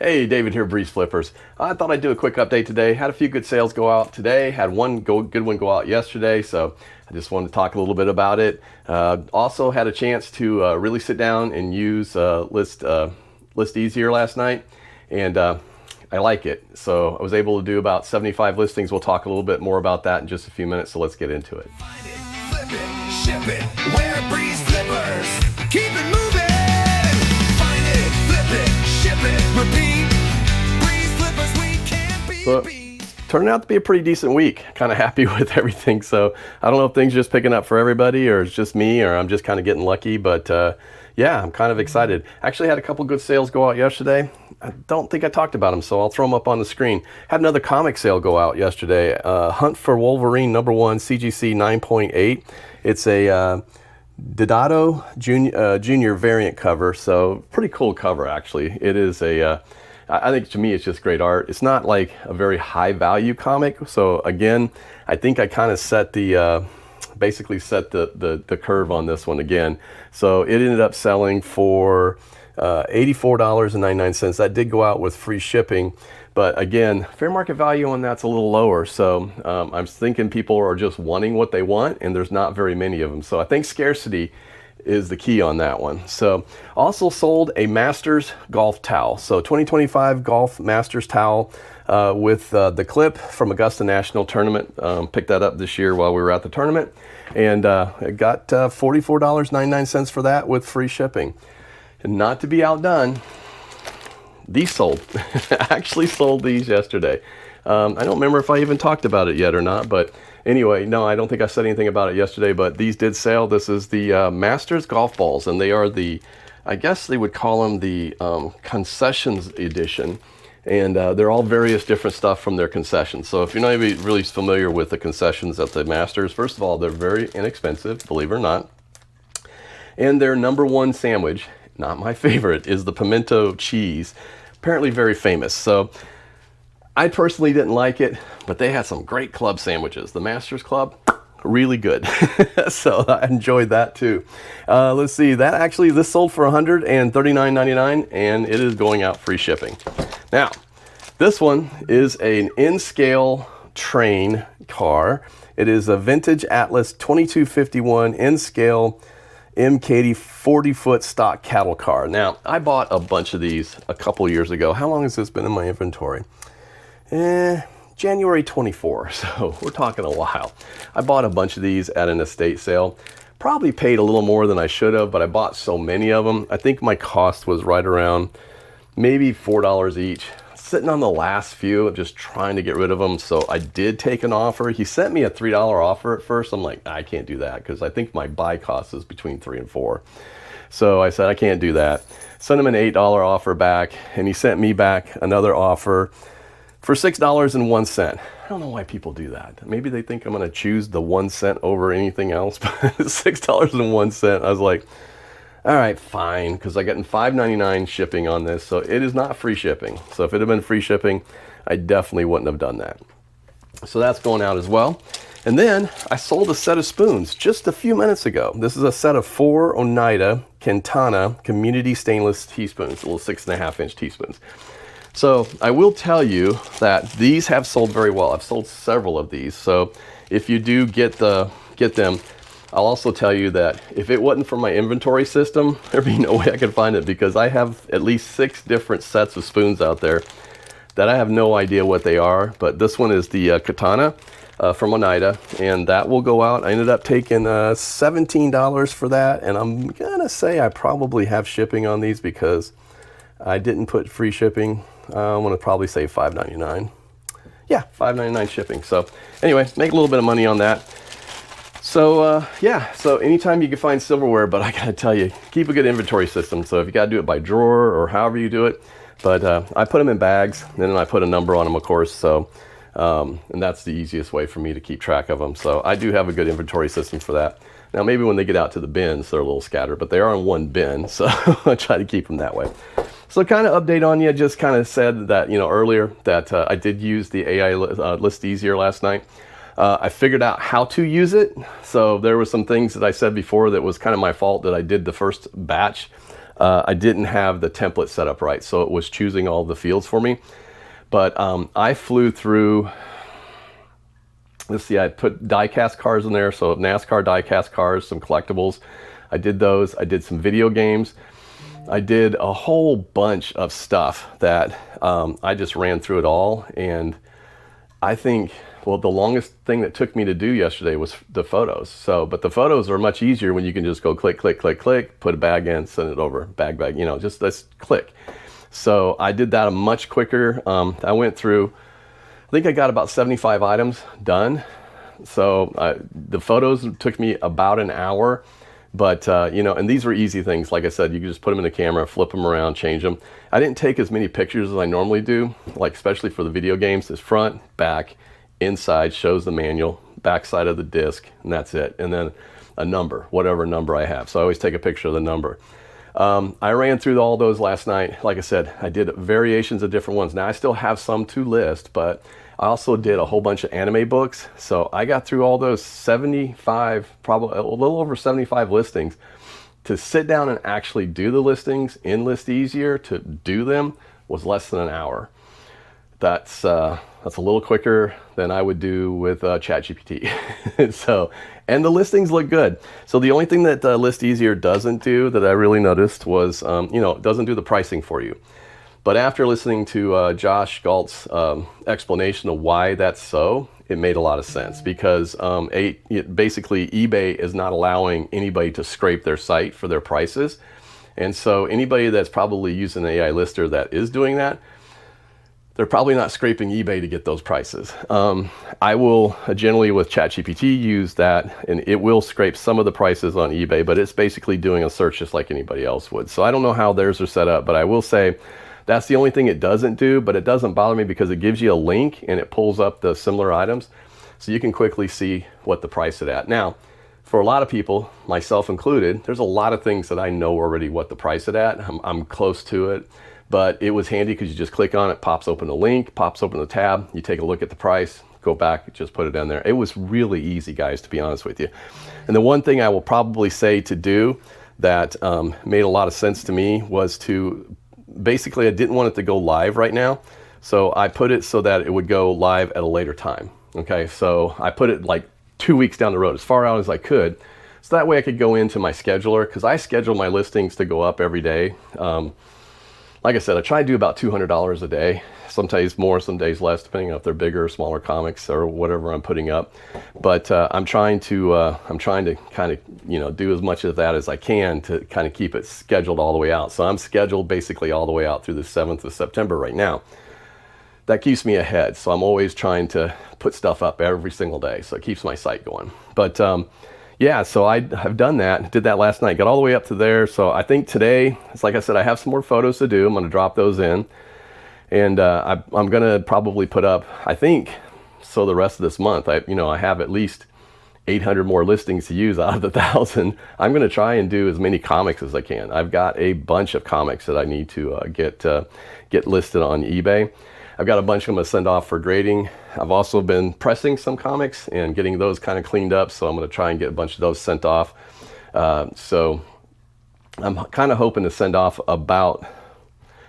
Hey, David here, BreezeFlippers. I thought I'd do a quick update today. Had a few good sales go out today. Had one good one go out yesterday, so I just wanted to talk a little bit about it. Also had a chance to really sit down and use List Easier last night, and I like it. So I was able to do about 75 listings. We'll talk a little bit more about that in just a few minutes, so let's get into it. Find it, flip it, ship it, we're BreezeFlippers. Keep it moving. Find it, flip it, ship it, repeat. BreezeFlippers, we can't be So, beat. turned out to be a pretty decent week. Kind of happy with everything. So I don't know if things are just picking up for everybody, or it's just me, or I'm just kind of getting lucky. But yeah, I'm kind of excited. Actually had a couple good sales go out yesterday. I don't think I talked about them, so I'll throw them up on the screen. Had another comic sale go out yesterday. Hunt for Wolverine #1 CGC 9.8. It's a Didado Junior variant cover, so pretty cool cover actually. It is a, I think to me it's just great art. It's not like a very high value comic, so again, I think I kind of set the, basically set the curve on this one again. So it ended up selling for $84.99. That did go out with free shipping, but again, fair market value on that's a little lower. So I'm thinking people are just wanting what they want, and there's not very many of them. So I think scarcity is the key on that one. So also sold a Masters golf towel. So 2025 golf Masters towel with the clip from Augusta National Tournament. Picked that up this year while we were at the tournament, and it got $44.99 for that with free shipping. And not to be outdone, these sold. I actually sold these yesterday. I don't remember if I even talked about it yet or not, but anyway, no, I don't think I said anything about it yesterday, but these did sell. This is the Masters golf balls, and they are the, I guess they would call them the concessions edition. And they're all various different stuff from their concessions. So if you're not even really familiar with the concessions at the Masters, first of all, they're very inexpensive, believe it or not. And their #1 sandwich, not my favorite, is the pimento cheese. Apparently very famous. So I personally didn't like it, but they had some great club sandwiches. The Masters Club, really good. So I enjoyed that too. Let's see, this sold for $139.99, and it is going out free shipping. Now, this one is an N-scale train car. It is a vintage Atlas 2251 N-scale MKD 40-foot stock cattle car. Now, I bought a bunch of these a couple years ago. How long has this been in my inventory? January 24, so we're talking a while. I bought a bunch of these at an estate sale. Probably paid a little more than I should have, but I bought so many of them. I think my cost was right around maybe $4 each. Sitting on the last few, just trying to get rid of them. So I did take an offer. He sent me a $3 offer at first. I'm like, I can't do that, because I think my buy cost is between $3 and $4. So I said, I can't do that. Sent him an $8 offer back, and he sent me back another offer for $6.01. I don't know why people do that. Maybe they think I'm going to choose the 1 cent over anything else, but $6.01. I was like, all right, fine, because I got $5.99 shipping on this, so it is not free shipping. So if it had been free shipping, I definitely wouldn't have done that. So that's going out as well. And then I sold a set of spoons just a few minutes ago. This is a set of 4 Oneida Quintana Community Stainless teaspoons, little 6.5-inch teaspoons. So I will tell you that these have sold very well. I've sold several of these. So if you do get them, I'll also tell you that if it wasn't for my inventory system, there'd be no way I could find it, because I have at least 6 different sets of spoons out there that I have no idea what they are. But this one is the Katana from Oneida, and that will go out. I ended up taking $17 for that, and I'm gonna say I probably have shipping on these because I didn't put free shipping. I'm gonna probably say $5.99. Yeah, $5.99 shipping. So anyway, make a little bit of money on that. So yeah, so anytime you can find silverware, but I gotta tell you, keep a good inventory system. So if you gotta do it by drawer or however you do it, but I put them in bags, and then I put a number on them, of course. So and that's the easiest way for me to keep track of them. So I do have a good inventory system for that. Now maybe when they get out to the bins, they're a little scattered, but they are in one bin, so I try to keep them that way. So kind of update on you, just kind of said that, earlier that I did use the AI List Easier last night. I figured out how to use it. So there were some things that I said before that was kind of my fault that I did the first batch. I didn't have the template set up right, so it was choosing all the fields for me. But I flew through, let's see, I put die-cast cars in there, so NASCAR die-cast cars, some collectibles. I did those. I did some video games. I did a whole bunch of stuff that I just ran through it all. And I think, well, the longest thing that took me to do yesterday was the photos. So, but the photos are much easier when you can just go click, click, click, click, put a bag in, send it over, bag, you know, just let's click. So I did that much quicker. I went through, I think I got about 75 items done. So the photos took me about an hour. But, you know, and these were easy things. Like I said, you can just put them in the camera, flip them around, change them. I didn't take as many pictures as I normally do, like especially for the video games. It's front, back, inside, shows the manual, back side of the disc, and that's it. And then a number, whatever number I have. So I always take a picture of the number. I ran through all those last night. Like I said, I did variations of different ones. Now I still have some to list, but I also did a whole bunch of anime books. So I got through all those 75, probably a little over 75 listings. To sit down and actually do the listings in List Easier, to do them, was less than an hour. That's a little quicker than I would do with ChatGPT. So, and the listings look good. So the only thing that List Easier doesn't do that I really noticed was, you know, it doesn't do the pricing for you. But after listening to Josh Galt's explanation of why that's so, it made a lot of sense, because basically eBay is not allowing anybody to scrape their site for their prices. And so anybody that's probably using an AI lister that is doing that, they're probably not scraping eBay to get those prices. I will generally with ChatGPT use that, and it will scrape some of the prices on eBay, but it's basically doing a search just like anybody else would. So I don't know how theirs are set up, but I will say that's the only thing it doesn't do, but it doesn't bother me because it gives you a link and it pulls up the similar items. So you can quickly see what the price is at. Now, for a lot of people, myself included, there's a lot of things that I know already what the price is at. I'm close to it, but it was handy because you just click on it, pops open the link, pops open the tab, you take a look at the price, go back, just put it in there. It was really easy, guys, to be honest with you. And the one thing I will probably say to do that made a lot of sense to me was to, basically I didn't want it to go live right now. So I put it so that it would go live at a later time. Okay, so I put it like 2 weeks down the road, as far out as I could. So that way I could go into my scheduler, because I schedule my listings to go up every day. Like I said, I try to do about $200 a day, sometimes more, some days less, depending on if they're bigger or smaller comics or whatever I'm putting up. But I'm trying to kind of, you know, do as much of that as I can to kind of keep it scheduled all the way out. So I'm scheduled basically all the way out through the 7th of September right now. That keeps me ahead. So I'm always trying to put stuff up every single day. So it keeps my site going. But yeah, so have done that, did that last night, got all the way up to there. So I think today, it's like I said, I have some more photos to do. I'm going to drop those in. And I'm going to probably put up, I think, so the rest of this month, I have at least 800 more listings to use out of the 1,000. I'm going to try and do as many comics as I can. I've got a bunch of comics that I need to get listed on eBay. I've got a bunch I'm going to send off for grading. I've also been pressing some comics and getting those kind of cleaned up, so I'm going to try and get a bunch of those sent off. So I'm kind of hoping to send off about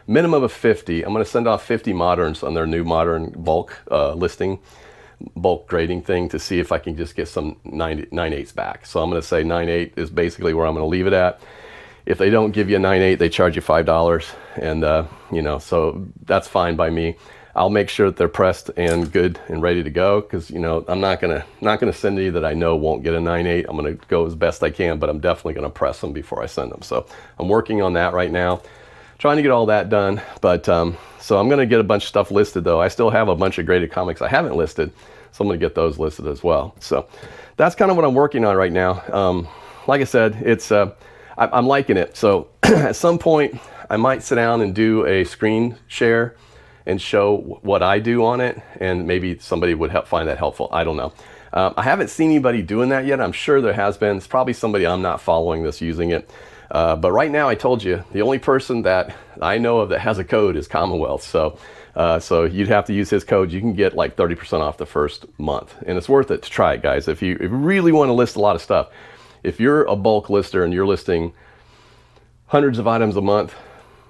minimum of 50. I'm going to send off 50 moderns on their new modern bulk listing, bulk grading thing, to see if I can just get some 9.8s back. So I'm going to say 9.8 is basically where I'm going to leave it at. If they don't give you a 9.8, they charge you $5, and so that's fine by me. I'll make sure that they're pressed and good and ready to go, because I'm not gonna send any that I know won't get a 9.8. I'm gonna go as best I can, but I'm definitely gonna press them before I send them. So I'm working on that right now, trying to get all that done. But so I'm gonna get a bunch of stuff listed though. I still have a bunch of graded comics I haven't listed, so I'm gonna get those listed as well. So that's kind of what I'm working on right now. Like I said, it's I'm liking it. So at some point I might sit down and do a screen share and show what I do on it, and maybe somebody would find that helpful. I don't know. I haven't seen anybody doing that yet. I'm sure there has been. It's probably somebody I'm not following that's using it. But right now, I told you, the only person that I know of that has a code is Commonwealth. So you'd have to use his code. You can get like 30% off the first month, and it's worth it to try it, guys. If you really want to list a lot of stuff, if you're a bulk lister and you're listing hundreds of items a month,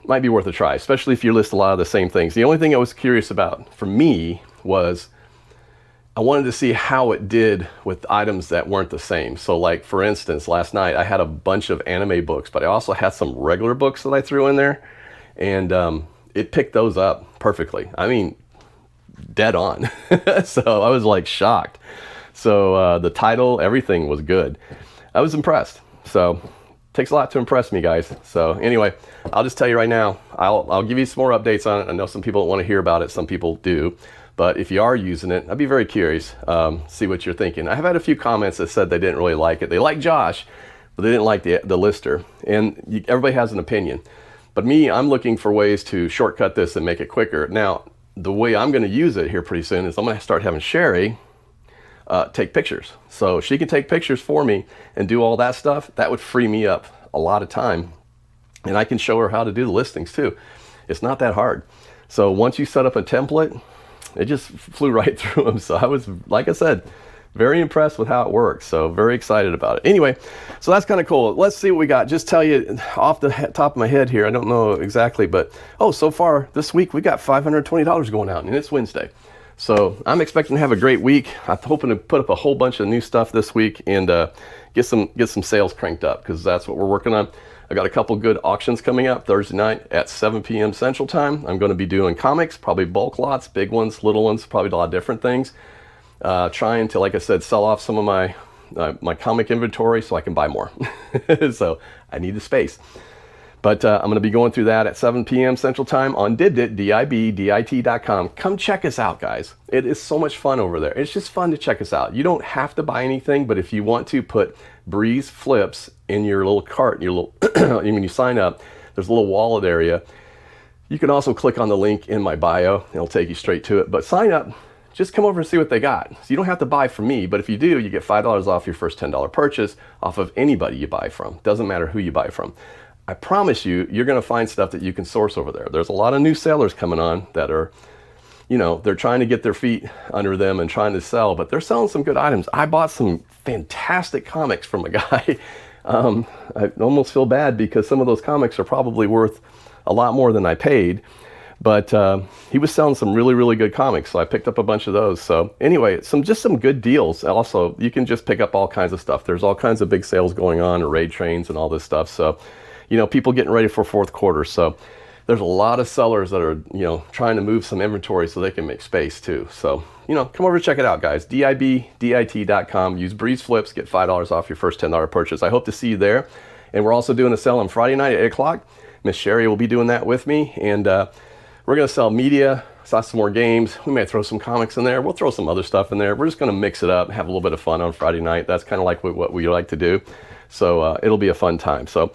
might be worth a try, especially if you list a lot of the same things. The only thing I was curious about for me was I wanted to see how it did with items that weren't the same. So like, for instance, last night I had a bunch of anime books, but I also had some regular books that I threw in there, and it picked those up perfectly. I mean, dead on. So I was like shocked. So the title, everything was good. I was impressed. So takes a lot to impress me, guys. So anyway, I'll just tell you right now, I'll give you some more updates on it. I know some people don't want to hear about it. Some people do. But if you are using it, I'd be very curious, see what you're thinking. I have had a few comments that said they didn't really like it. They like Josh, but they didn't like the lister. And everybody has an opinion. But me, I'm looking for ways to shortcut this and make it quicker. Now, the way I'm going to use it here pretty soon is I'm going to start having Sherry take pictures. So she can take pictures for me and do all that stuff. That would free me up a lot of time. And I can show her how to do the listings too. It's not that hard. So once you set up a template, it just flew right through them. So I was, like I said, very impressed with how it works. So very excited about it. Anyway, so that's kind of cool. Let's see what we got. Just tell you off the top of my head here, I don't know exactly, but so far this week we got $520 going out, and it's Wednesday. So I'm expecting to have a great week. I'm hoping to put up a whole bunch of new stuff this week and get some sales cranked up, because that's what we're working on. I got a couple good auctions coming up Thursday night at 7 p.m. Central Time. I'm going to be doing comics, probably bulk lots, big ones, little ones, probably a lot of different things. Trying to, like I said, sell off some of my comic inventory so I can buy more. So I need the space. But I'm going to be going through that at 7 p.m. Central Time on Dibdit, DIBDIT.com. Come check us out, guys. It is so much fun over there. It's just fun to check us out. You don't have to buy anything, but if you want to put Breeze Flips in your little cart, your little when you sign up, there's a little wallet area. You can also click on the link in my bio. It'll take you straight to it. But sign up. Just come over and see what they got. So you don't have to buy from me, but if you do, you get $5 off your first $10 purchase off of anybody you buy from. Doesn't matter who you buy from. I promise you, you're going to find stuff that you can source over there. There's a lot of new sellers coming on that are, they're trying to get their feet under them and trying to sell, but they're selling some good items. I bought some fantastic comics from a guy. I almost feel bad because some of those comics are probably worth a lot more than I paid, but he was selling some really, really good comics, so I picked up a bunch of those. So anyway, just some good deals. Also, you can just pick up all kinds of stuff. There's all kinds of big sales going on, raid trains and all this stuff. So people getting ready for fourth quarter. So there's a lot of sellers that are, trying to move some inventory so they can make space too. So, come over and check it out, guys. DIBDIT.com. Use Breeze Flips, get $5 off your first $10 purchase. I hope to see you there. And we're also doing a sale on Friday night at 8 o'clock. Miss Sherry will be doing that with me. And we're going to sell media, some more games. We may throw some comics in there. We'll throw some other stuff in there. We're just going to mix it up, have a little bit of fun on Friday night. That's kind of like what we like to do. So it'll be a fun time. So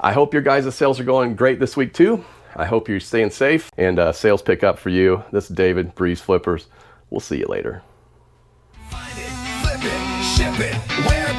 I hope your guys' sales are going great this week too. I hope you're staying safe and sales pick up for you. This is David, BreezeFlippers. We'll see you later. Find it, flip it, ship it, where